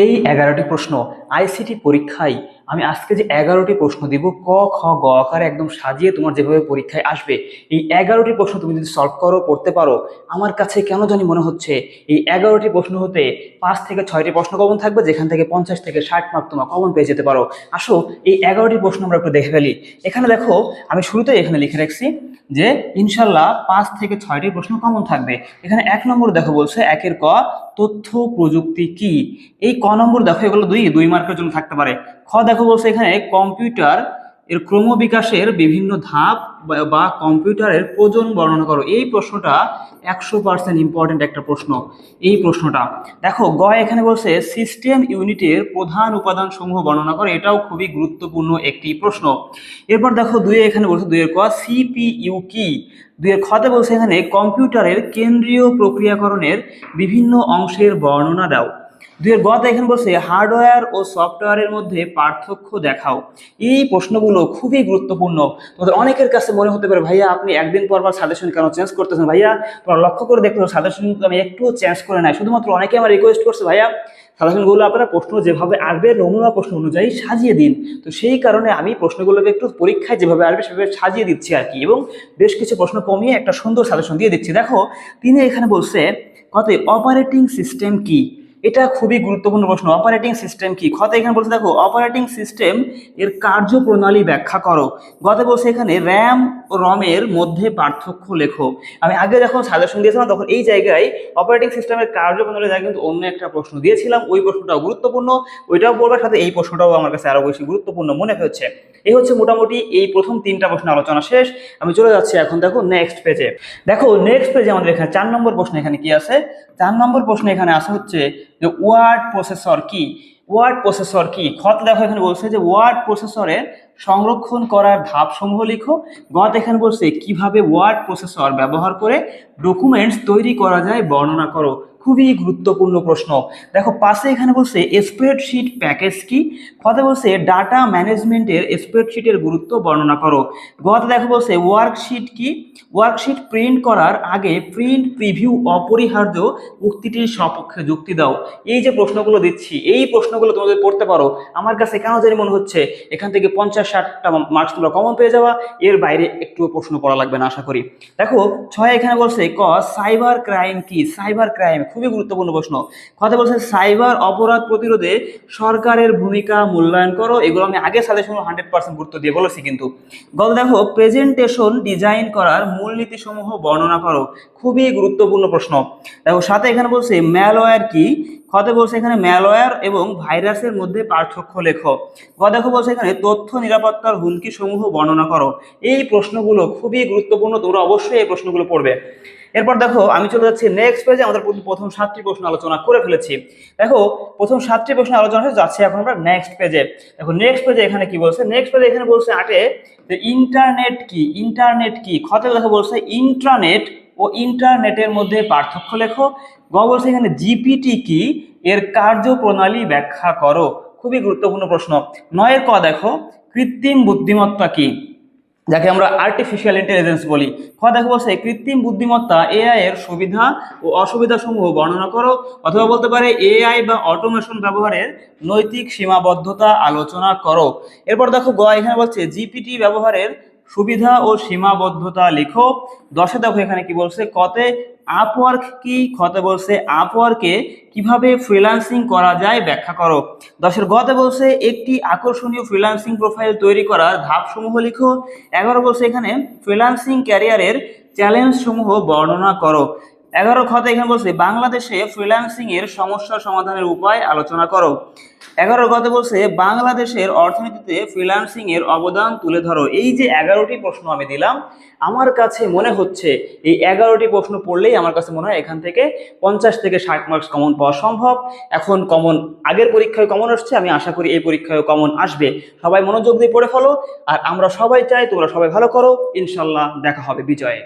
এই 11টি প্রশ্ন আইসিটি পরীক্ষায় আমি আজকে যে 11টি প্রশ্ন দিব ক খ গ আকারে একদম সাজিয়ে তোমার যেভাবে পরীক্ষায় আসবে, এই 11টি প্রশ্ন তুমি যদি সলভ করো করতে পারো, আমার কাছে কেন জানি মনে হচ্ছে এই 11টি প্রশ্ন হতে 5 থেকে 6টি প্রশ্ন কমন থাকবে, যেখান থেকে 50 থেকে 60 মার্ক তোমার কমন পেয়ে যেতে পারো। আসো এই 11টি প্রশ্ন আমরা একটু দেখে ফেলি। এখানে দেখো, আমি শুরুতেই এখানে লিখে রাখছি যে ইনশাল্লাহ 5 থেকে 6টি প্রশ্ন কমন থাকবে। এখানে 1 নম্বর দেখো বলছে, একের ক, তথ্য প্রযুক্তি কি। এই ক নম্বর দেখো, এগুলো দুই দুই মার্কের জন্য থাকতে পারে। খ দেখো বলছে এখানে কম্পিউটার এর ক্রমবিকাশের বিভিন্ন ধাপ বা কম্পিউটারের প্রয়োজন বর্ণনা করো। এই প্রশ্নটা 100% ইম্পর্টেন্ট একটা প্রশ্ন। এই প্রশ্নটা দেখো গ এখানে বলছে সিস্টেম ইউনিটের প্রধান উপাদান সমূহ বর্ণনা করো। এটাও খুবই গুরুত্বপূর্ণ একটি প্রশ্ন। এরপর দেখো দুইয়ে এখানে বলছে, দুইয়ের ক সিপিইউ কি। দুইয়ের খতে বলছে এখানে কম্পিউটারের কেন্দ্রীয় প্রক্রিয়াকরণের বিভিন্ন অংশের বর্ণনা দাও। দুইয়ের গতে এখানে বলছে হার্ডওয়্যার ও সফটওয়্যারের মধ্যে পার্থক্য দেখাও। এই প্রশ্নগুলো খুবই গুরুত্বপূর্ণ। তোমাদের অনেকের কাছে মনে হতে পারে, ভাইয়া আপনি একদিন পর পর সাজেশন কেন চেঞ্জ করতেছেন? ভাইয়া তোমরা লক্ষ্য করে দেখো, সাজেশন আমি একটুও চেঞ্জ করে নাই। শুধুমাত্র অনেকে আমার রিকোয়েস্ট করছে, ভাইয়া সাজেশনগুলো আপনারা প্রশ্ন যেভাবে আসবে নমুনা প্রশ্ন অনুযায়ী সাজিয়ে দিন। তো সেই কারণে আমি প্রশ্নগুলোকে একটু পরীক্ষায় যেভাবে আসবে সেভাবে সাজিয়ে দিচ্ছি আর কি, এবং বেশ কিছু প্রশ্ন কমিয়ে একটা সুন্দর সাজেশন দিয়ে দিচ্ছি। দেখো তিনি এখানে বলছে কত, অপারেটিং সিস্টেম কি। এটা খুবই গুরুত্বপূর্ণ প্রশ্ন। অপারেটিং সিস্টেম কি? খতে এখানে বলছে দেখো অপারেটিং সিস্টেম এর কার্যপ্রণালী ব্যাখ্যা করো। গতে বলছে এখানে র্যাম ও রমের মধ্যে পার্থক্য লেখো। আমি আগে যখন সাজেশন দিয়েছিলাম তখন এই জায়গায় অপারেটিং সিস্টেমের কার্যপ্রণালী জায়গায় কিন্তু অন্য একটা প্রশ্ন দিয়েছিলাম। ওই প্রশ্নটাও গুরুত্বপূর্ণ, ওইটাও পড়বার সাথে এই প্রশ্নটাও আমার কাছে আরো বেশি গুরুত্বপূর্ণ মনে হচ্ছে। এই হচ্ছে মোটামুটি এই প্রথম 3টা প্রশ্ন আলোচনা শেষ। আমি চলে যাচ্ছি এখন দেখো নেক্সট পেজে। দেখো নেক্সট পেজে আমাদের এখানে 4 নম্বর প্রশ্ন এখানে কি আছে। 4 নম্বর প্রশ্ন এখানে আসা হচ্ছে যে ওয়ার্ড প্রসেসর কি। ওয়ার্ড প্রসেসর কি? খত দেখো এখানে বলছে যে ওয়ার্ড প্রসেসরের সংরক্ষণ করার ধাপসমূহ লিখো। গত এখানে বলছে কিভাবে ওয়ার্ড প্রসেসর ব্যবহার করে ডকুমেন্টস তৈরি করা যায় বর্ণনা করো। খুবই গুরুত্বপূর্ণ প্রশ্ন। দেখো পাশে এখানে বলছে স্প্রেডশিট প্যাকেজ কি। খতে বলছে ডাটা ম্যানেজমেন্টের স্প্রেডশিটের গুরুত্ব বর্ণনা করো। গত দেখো বলছে ওয়ার্কশিট কি। ওয়ার্কশিট প্রিন্ট করার আগে প্রিন্ট প্রিভিউ অপরিহার্য, উক্তিটির সপক্ষে যুক্তি দাও। এই যে প্রশ্নগুলো দিচ্ছি, এই প্রশ্নগুলো তোমাদের পড়তে পারো। আমার কাছে কেন জানি মনে হচ্ছে এখান থেকে 50-60টা মার্কস তোমরা কমন পেয়ে যাওয়া। এর বাইরে একটু প্রশ্ন পড়া লাগবে না আশা করি। দেখো 6 এখানে বলছে ক সাইবার ক্রাইম কি। সাইবার ক্রাইম খুবই গুরুত্বপূর্ণ প্রশ্ন। কথা বলছে সাইবার অপরাধ প্রতিরোধে সরকারের ভূমিকা মূল্যায়ন করো। এগুলো আমি আগে সাজেশন 100% গুরুত্ব দিয়ে বলেছি কিন্তু। গত দেখো প্রেজেন্টেশন ডিজাইন করার মূলনীতি সমূহ বর্ণনা করো। খুবই গুরুত্বপূর্ণ প্রশ্ন। দেখো সাথে এখানে বলছে ম্যালওয়্যার কি। খতে বলছে এখানে ম্যালওয়্যার এবং ভাইরাসের মধ্যে পার্থক্য লেখো। দেখো বলছে এখানে তথ্য নিরাপত্তার হুমকি সমূহ বর্ণনা করো। এই প্রশ্নগুলো খুবই গুরুত্বপূর্ণ, তোমরা অবশ্যই এই প্রশ্নগুলো পড়বে। এরপর দেখো আমি চলে যাচ্ছি নেক্সট পেজে। আমাদের প্রথম 7টি প্রশ্ন আলোচনা করে ফেলেছি। দেখো প্রথম 7টি প্রশ্ন আলোচনা হয়ে যাচ্ছে, এখন আমরা নেক্সট পেজে। দেখো নেক্সট পেজে এখানে কি বলছে। নেক্সট পেজে এখানে বলছে 8-এ যে ইন্টারনেট কি। ইন্টারনেট কি? খতে দেখো বলছে ইন্ট্রানেট ও ইন্টারনেটের মধ্যে পার্থক্য লেখো। বলছে এখানে জিপিটি কি, এর কার্যপ্রণালী ব্যাখ্যা করো। খুবই গুরুত্বপূর্ণ প্রশ্ন। 9-এর ক দেখো কৃত্রিম বুদ্ধিমত্তা কি, যাকে আমরা আর্টিফিশিয়াল ইন্টেলিজেন্স বলি। দেখো বলছে কৃত্রিম বুদ্ধিমত্তা এআই এর সুবিধা ও অসুবিধা সমূহ বর্ণনা করো। অথবা বলতে পারে এআই বা অটোমেশন ব্যবহারের নৈতিক সীমাবদ্ধতা আলোচনা করো। এরপর দেখো গ এখানে বলছে জিপিটি ব্যবহারের সুবিধা ও সীমাবদ্ধতা লিখো। 10-এ দেখো এখানে কি বলছে, কতে আপওয়ার্ক কি। খতে বলছে আপওয়ার্কে কিভাবে ফ্রিল্যান্সিং করা যায় ব্যাখ্যা করো। 10-এর গতে বলছে একটি আকর্ষণীয় ফ্রিল্যান্সিং প্রোফাইল তৈরি করার ধাপসমূহ লিখো। 11 বলছে এখানে ফ্রিল্যান্সিং ক্যারিয়ারের চ্যালেঞ্জ সমূহ বর্ণনা করো। 11 খতে এখানে বলছে বাংলাদেশে ফ্রিল্যান্সিং এর সমস্যা সমাধানের উপায় আলোচনা করো। 11 গতে বলছে বাংলাদেশের অর্থনীতিতে ফ্রিল্যান্সিং এর অবদান তুলে ধরো। এই যে 11টি প্রশ্ন আমি দিলাম, আমার কাছে মনে হচ্ছে এই 11টি প্রশ্ন পড়লেই আমার কাছে মনে হয় এখান থেকে 50 থেকে 60 মার্কস কমন পাওয়া সম্ভব। এখন কমন আগের পরীক্ষায় কমন আসছে, আমি আশা করি এই পরীক্ষায় কমন আসবে। সবাই মনোযোগ দিয়ে পড়ে ফেলো, আর আমরা সবাই চাই তোমরা সবাই ভালো করো। ইনশাল্লাহ দেখা হবে বিজয়ে।